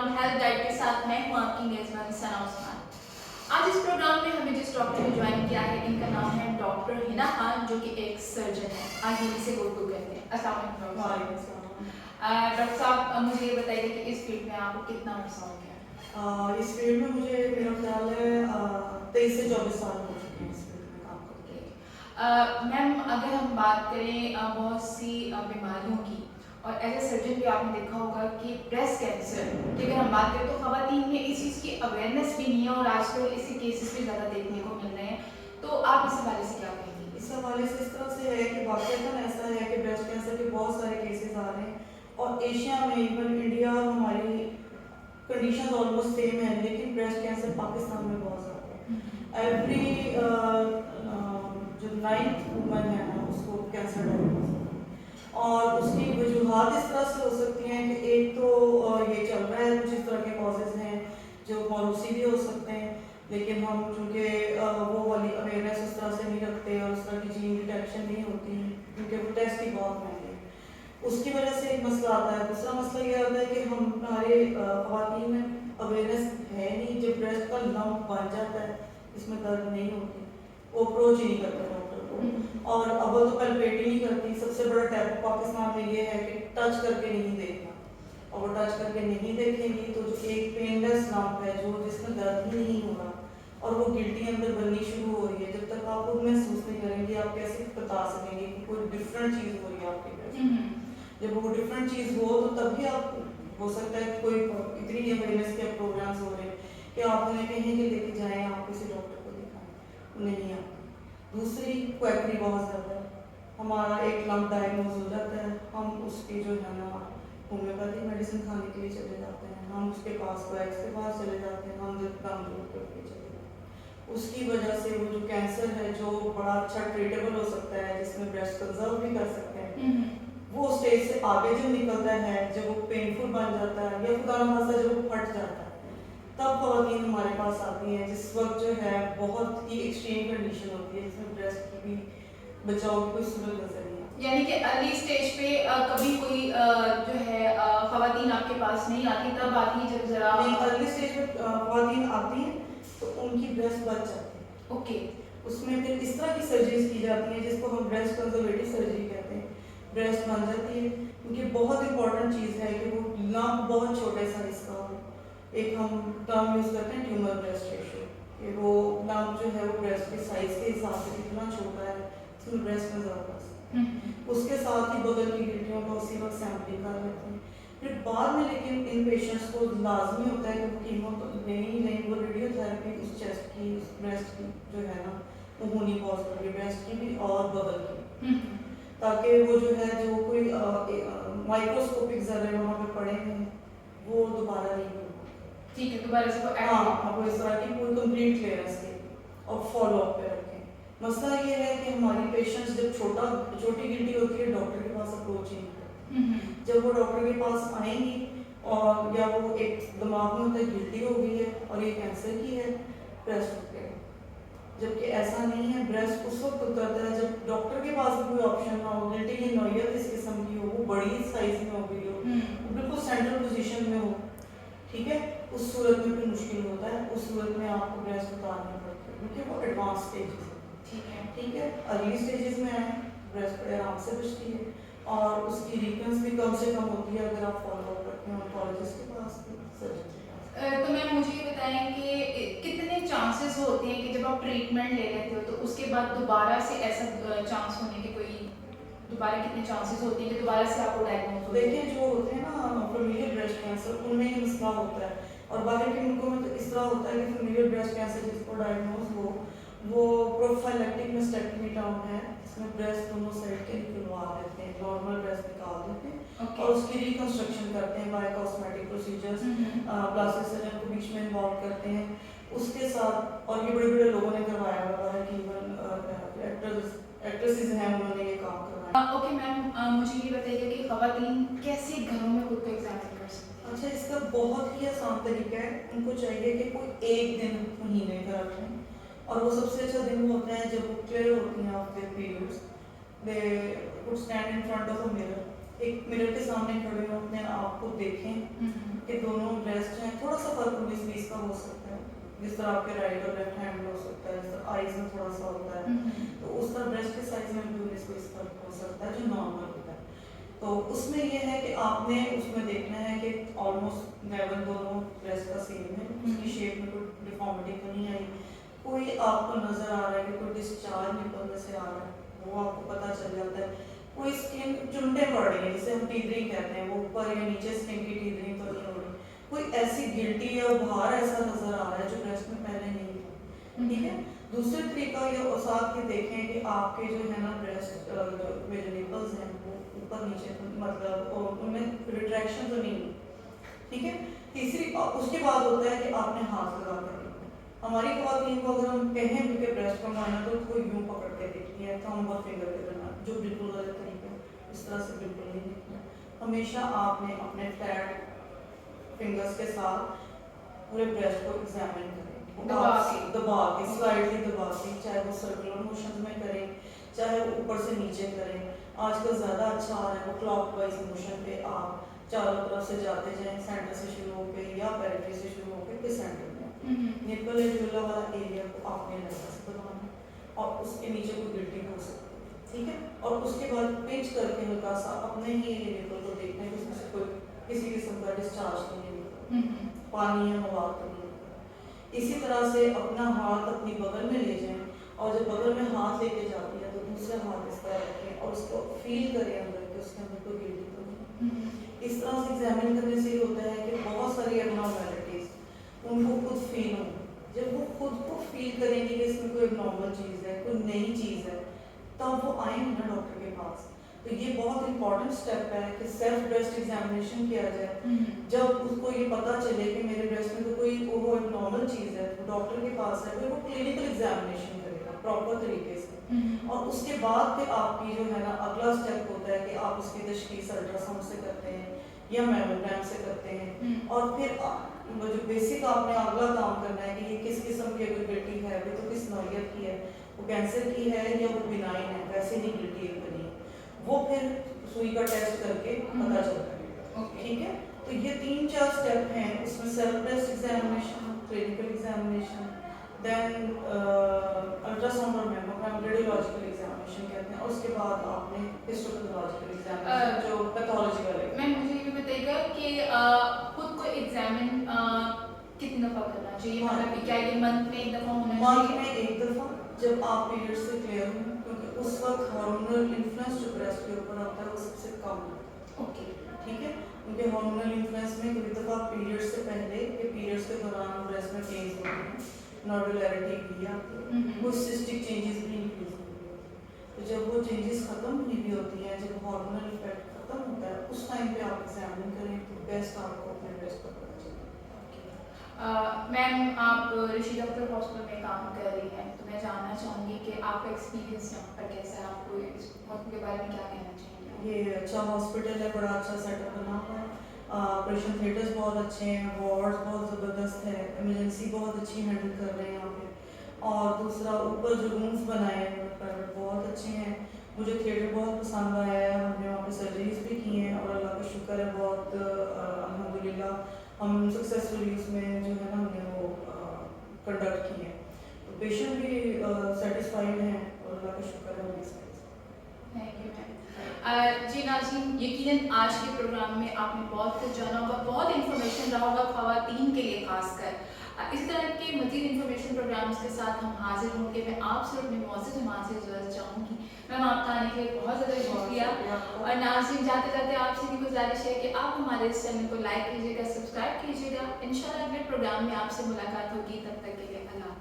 Programme health guide के साथ मैं हूं आपकी मेजबान सना उस्मान। आज इस प्रोग्राम में हमें जिस डॉक्टर ने ज्वाइन किया है इनका नाम है डॉक्टर हिना खान, जो कि एक सर्जन है। आज हम इसे गुफ्तगू करते हैं। अस्सलाम वालेकुम डॉक्टर साहब, मुझे ये बताइए कि इस फील्ड में आपको कितना अर्सा हो गया? इस फील्ड में मुझे मेरा ख्याल है 23 से 24 साल हो चुके हैं इस फील्ड में काम करते। मैम, अगर हम बात करें बहुत सी बीमारियों की, और एज ए सर्जन भी आपने देखा होगा कि ब्रेस्ट कैंसर की अगर हम बात करें तो खवातीन में इस चीज़ की अवेयरनेस भी नहीं है और आजकल इसके केसेस भी ज़्यादा देखने को मिल रहे हैं। तो आप इस हवाले से क्या कहेंगे? इस हवाले से इस तरह से है कि वाकईतन ऐसा है कि ब्रेस्ट कैंसर के बहुत सारे केसेस आ रहे हैं और एशिया में इवन इंडिया हमारी कंडीशन ऑलमोस्ट सेम है, लेकिन ब्रेस्ट कैंसर पाकिस्तान में बहुत ज़्यादा है। एवरी जो 9th वुमन है ना उसको कैंसर डायग्नोस है और उसकी वजूहत इस तरह से हो सकती हैं कि एक तो ये चल रहा है, कुछ इस तरह के कॉजेज़ हैं जो मौरूसी भी हो सकते हैं, लेकिन हम चूँकि वो वाली अवेयरनेस उस तरह से नहीं रखते और उस तरह की जीन डिटेक्शन नहीं होती है क्योंकि वो टेस्ट ही बहुत महंगे हैं, उसकी वजह से एक मसला आता है। दूसरा मसला ये आता है कि हमारे ख़वातीन में अवेयरनेस है नहीं। जब ब्रेस्ट का लम्प बन जाता है, इसमें दर्द नहीं होती, वो अप्रोच ही नहीं करता डॉक्टर को और अव्वल तो पैल्पेट ही नहीं करती। सबसे बड़ा टैबू पाकिस्तान में ये है कि टच करके नहीं देखना, और वो टच करके नहीं देखेंगी तो जो एक पेनलेस लम्प है जो जिसमें दर्द ही नहीं हो रहा और वो गिल्टी अंदर बननी शुरू हो रही है, जब तक आप खुद महसूस नहीं करेंगे आप कैसे बता सकेंगे कि कोई डिफरेंट चीज़ हो रही है आपके ब्रेस्ट। जब वो डिफरेंट चीज़ हो तो तभी आप हो सकता है कोई इतनी अवेयरनेस के प्रोग्राम्स हो रहे हैं कि आप उन्हें कहें कि लेके जाएं, आप किसी डॉक्टर को दिखाएं, नहीं आते। दूसरी क्वैकरी बहुत ज़्यादा है। हमारा एक लम्प डायग्नोज हो जाता है, हम उसकी जो है ना होम्योपैथिक मेडिसिन खाने के लिए चले जाते हैं, हम उसके पास क्वैक्स के पास चले जाते हैं, हम जब काम दूर करके चले जाते हैं। उसकी वजह से वो जो कैंसर है जो बड़ा अच्छा ट्रीटेबल हो सकता है, जिसमें ब्रेस्ट कंजर्व भी कर सकते हैं, वो स्टेज से आगे जब निकलता है, जब वो पेनफुल बन जाता है या खुदा न खास्ता जब वो फट जाता है, तब खवातीन हमारे पास आती हैं जिस वक्त जो है बहुत ही एक्सट्रीम कंडीशन होती है जिसमें ब्रेस्ट की भी बचाव की कोई सूरत नजर नहीं आती। यानी कि अर्ली स्टेज पे कभी कोई जो है खवातीन आपके पास नहीं आती, तब आती है जब जरा नहीं, अर्ली स्टेज पे खवातीन आती हैं तो उनकी ब्रेस्ट बच जाती है। ओके। उसमें फिर इस तरह की सर्जरीज की जाती हैं जिसको हम ब्रेस्ट कंजर्वेटिव सर्जरी कहते हैं। ब्रेस्ट बन जाती है क्योंकि बहुत इंपॉर्टेंट चीज़ है कि वो लम्प बहुत छोटे साइज का हो। एक हम टर्म यूज़ करते हैं ट्यूमर ब्रेस्ट रेशियो, कि वो लम्प जो है वो ब्रेस्ट के साइज के हिसाब से कितना छोटा है उसमें ब्रेस्ट में ज़्यादा कर। उसके साथ ही बगल की गिल्टियों का उसी वक्त सैम्पलिंग कर लेते हैं। फिर बाद में लेकिन इन पेशेंट्स को लाजमी होता है कि वो कीमो तो नहीं वो रेडियोथेरेपी उस चेस्ट की, उस ब्रेस्ट की जो है ना वो होनी बहुत ज़रूरी है, ब्रेस्ट की भी और बगल की, ताकि वो जो है जो कोई माइक्रोस्कोपिक जर्रे वहाँ पे पड़े हैं वो दोबारा नहीं होगा। ठीक है, दोबारा से आपको इस तरह की पूरी कंप्लीट क्लियरेंस के और फॉलो अप पे रखें। मसला ये है कि हमारी पेशेंट्स जब छोटी गिल्टी होती है डॉक्टर के पास अप्रोच ही नहीं करते। जब वो डॉक्टर के पास आएंगी और या वो एक दिमाग में होता है गिल्टी हो गई है और ये कैंसर की है, ब्रेस्ट उठ गया, जबकि ऐसा नहीं है। ब्रेस्ट उस वक्त उतरता है जब डॉक्टर के पास भी कोई ऑप्शन ना हो, गिल्टी की नौयत इस किस्म की हो, वो बड़ी साइज में हो गई हो, बिल्कुल सेंट्रल पोजीशन में हो, ठीक है, उस सूरत में फिर मुश्किल होता है। उस सूरत में आपको ब्रेस्ट उतारना पड़ता है क्योंकि वो एडवांस स्टेजेस है। ठीक है, अर्ली स्टेजेस में आए ब्रेस्ट बड़े आराम से बचती है और उसकी रिकरेंस भी कम से कम होती है अगर आप फॉलो अप रखें ऑन्कोलॉजिस्ट के पास, सर्जन के पास। तो मैम मुझे ये बताएं कि कितने चांसेस होते हैं कि जब आप ट्रीटमेंट ले लेते हो तो उसके बाद दोबारा से ऐसा चांस होने के कोई दोबारा कितने चांसेस होते हैं कि दोबारा से आपको डायग्नोज हो? देखिए, जो होते हैं ना फेमिलियल ब्रेस्ट कैंसर, उनमें ये मसला होता है और बाहर के मुल्कों में तो इस तरह होता है कि फेमिलियल ब्रेस्ट कैंसर जिसको डायग्नोज हो वो प्रोफाइलेक्टिक मेस्टेक्टमी टर्म है, इसमें ब्रेस्ट दोनों साइड के निकलवा देते हैं, नॉर्मल ब्रेस्ट निकाल देते हैं और उसकी रिकंस्ट्रक्शन करते हैं by cosmetic procedures, plastic surgeon को बीच में इन्वॉल्व करते हैं उसके साथ। और ये बड़े बड़े लोगों ने करवाया हुआ है कि इवन एक्ट्रेसेस हैं उन्होंने ये काम करवाया। ओके मैम, मुझे ये बताइए कि खवातीन कैसे घरों में खुद को एग्जामिन कर सकते हैं? अच्छा, इसका बहुत ही आसान तरीका है। उनको चाहिए कि कोई एक दिन महीने का रखें और वो सबसे अच्छा दिन वो होता है जब वो क्लियर होती हैं of their periods. They would stand in front of a mirror, एक मिरर के सामने खड़े हो, अपने आप को देखें कि दोनों ब्रेस्ट हैं, थोड़ा सा फर्क 19-20 का हो सकता है, जिस तरह आपके राइट और लेफ्ट हैंड में हो सकता है, जिस तरह आईज में थोड़ा सा होता है, तो उस तरह ब्रेस्ट के साइज में भी 19-20 फर्क हो सकता है जो नॉर्मल होता है। तो उसमें ये है कि आपने उसमें देखना है कि ऑलमोस्ट लेवल दोनों ब्रेस्ट का सेम है, उसकी शेप में कोई डिफॉर्मिटी तो नहीं आई, कोई आपको नजर आ रहा है कि कोई डिस्चार्ज निकल में से आ रहा है, वो आपको पता चल जाता है। कोई स्किन चुनटे पड़ रही है जिसे हम टीदरिंग कहते हैं, वो ऊपर या नीचे स्किन की टीदरिंग तो नहीं हो रही, कोई ऐसी गिल्टी या उभार ऐसा नजर आ रहा है जो ब्रेस्ट में पहले नहीं था, ठीक है। दूसरा तरीका ये और साथ ये देखें कि आपके जो है ना ब्रेस्ट में जो निपल्स हैं वो ऊपर नीचे मतलब उनमें रिट्रैक्शन तो नहीं हुई, ठीक है। तीसरी उसके बाद होता है कि आपने हाथ लगा कर हमारी ख्वातीन को अगर हम कहें भी कि ब्रेस्ट कमाना तो कोई यूं पकड़ के देखती है थंब और फिंगर के करना, जो बिल्कुल गलत तरीका है, इस तरह से बिल्कुल नहीं देखना। हमेशा आपने अपने फ्लैट फिंगर्स के साथ पूरे ब्रेस्ट को एग्जामिन करें, दबा के स्लाइडली दबा के, चाहे वो सर्कुलर मोशन में करें चाहे वो ऊपर से नीचे करें। आजकल ज़्यादा अच्छा आ रहा है वो क्लॉकवाइज मोशन पे आप चारों तरफ से जाते जाएं, सेंटर से शुरू होकर या पेरिफेरी से शुरू होकर फिर सेंटर में निपल एरिया वाला एरिया को आपने लगा से दबाना और उसके नीचे कोई गिल्टी हो सकती है, ठीक है। और उसके बाद पिंच करके हल्का सा अपने ही निपल को देखना है कि उसमें से कोई किसी किस्म का डिस्चार्ज तो नहीं निकला, पानी या हवा तो नहीं निकला। इसी तरह से अपना हाथ अपनी बगल में ले जाएं और जब बगल में हाथ लेके जाती है तो दूसरा हाथ इस तरह रखें और उसको फील करें अंदर कि उसके अंदर कोई गिल्टी तो नहीं। इस तरह से एग्जामिन करने से ये होता है कि बहुत सारी एबनॉर्मैलिटीज उनको खुद फील हो, जब वो खुद को फील करेंगे कि इसमें कोई नॉर्मल चीज़ है, कोई नई चीज़ है, तब वो आएंगे ना डॉक्टर के पास। तो ये बहुत इंपॉर्टेंट स्टेप है कि सेल्फ ब्रेस्ट एग्जामिनेशन किया जाए। जब उसको ये पता चले कि मेरे ब्रेस्ट में तो कोई वो एक नॉर्मल चीज़ है, तो डॉक्टर के पास है, फिर वो क्लिनिकल एग्जामिनेशन करेगा प्रॉपर तरीके से, और उसके बाद फिर आपकी जो है ना अगला स्टेप होता है कि आप उसकी तशखीस अल्ट्रासाउंड से करते हैं या मैमोग्राम से करते हैं, और फिर जो बेसिक आपने अगला काम करना है कि ये किस किस्म की अगर गिल्टी है वो तो किस नौयत की है, वो कैंसर की है या वो बिनाइन है, वैसे ही गिल्टी एक बनी है, वो फिर सुई का टेस्ट करके पता चलता है, ठीक है। तो ये 3-4 स्टेप हैं, उसमें self breast examination, clinical examination, then ultrasound और मैमोग्राम, रेडियोलॉजिकल एग्जामिनेशन कहते हैं, और उसके बाद आपने हिस्टोपैथोलॉजिकल एग्जामिनेशन जो पैथोलॉजिकल है। मैम मुझे ये बताइएगा कि खुद को एग्जामिन कितनी दफ़ा करना चाहिए, मतलब क्या ये मंथ में एक दफ़ा होना चाहिए? मंथ में एक दफ़ा जब आप पीरियड से क्लियर हो, क्योंकि उस वक्त हार्मोनल इन्फ्लुएंस जो ब्रेस्ट के ऊपर होता है वो सबसे कम है, ओके, ठीक है। क्योंकि हार्मोनल इन्फ्लुएंस में कभी दफ़ा पीरियड्स से पहले के पीरियड्स के दौरान ब्रेस्ट में पेन्स होते हैं, नॉडुलैरिटी भी आती है, कुछ सिस्टिक चेंजेस भी इंक्रीज होती है। तो जब वो चेंजेस ख़त्म हुई भी होती हैं, जब हार्मोनल इफेक्ट खत्म होता है, उस टाइम पे आप एग्जामिन करें तो बेस्ट आपको अपने ब्रेस्ट का पता चले। मैम आप ऋषि डॉक्टर हॉस्पिटल में काम कर रही हैं, तो मैं जानना चाहूँगी कि आपका एक्सपीरियंस यहाँ पर कैसा है, आपको इस हॉस्पिटल के बारे में क्या कहना चाहिए? ये अच्छा हॉस्पिटल है, बड़ा अच्छा सेटअप बना हुआ है, ऑपरेशन थिएटर्स बहुत अच्छे हैं, वार्ड्स बहुत ज़बरदस्त है, इमरजेंसी बहुत अच्छी हैंडल कर रहे हैं यहाँ पे, और दूसरा ऊपर जो रूम्स बनाए हैं प्राइवेट बहुत अच्छे हैं। मुझे थिएटर बहुत पसंद आया है, हमने वहाँ पे सर्जरीज भी की हैं और अल्लाह का शुक्र है बहुत अल्हम्दुलिल्लाह हम सक्सेसफुली उसमें जो है ना हमने वो कंडक्ट किए हैं, तो पेशेंट भी सेटिस्फाइड हैं और अल्लाह का शुक्र है हमारी साइड से। Thank you ma'am. जी नाज़रीन, यकीनन आज के प्रोग्राम में आपने बहुत कुछ जाना होगा, बहुत इन्फॉर्मेशन रहा होगा ख़वातीन के लिए खासकर। इस तरह के मज़ीद इन्फॉर्मेशन प्रोग्राम्स के साथ हम हाजिर होंगे। मैं आपसे अपने मौजूद जमात से इजाज़त चाहूँगी। मैम आपका आने के लिए बहुत ज़्यादा शुक्रिया, और नाज़रीन जाते जाते आपसे भी गुजारिश है कि आप हमारे इस चैनल को लाइक कीजिएगा, सब्सक्राइब कीजिएगा। इंशाल्लाह अगले प्रोग्राम में आपसे मुलाकात होगी, तब तक के लिए अल्लाह।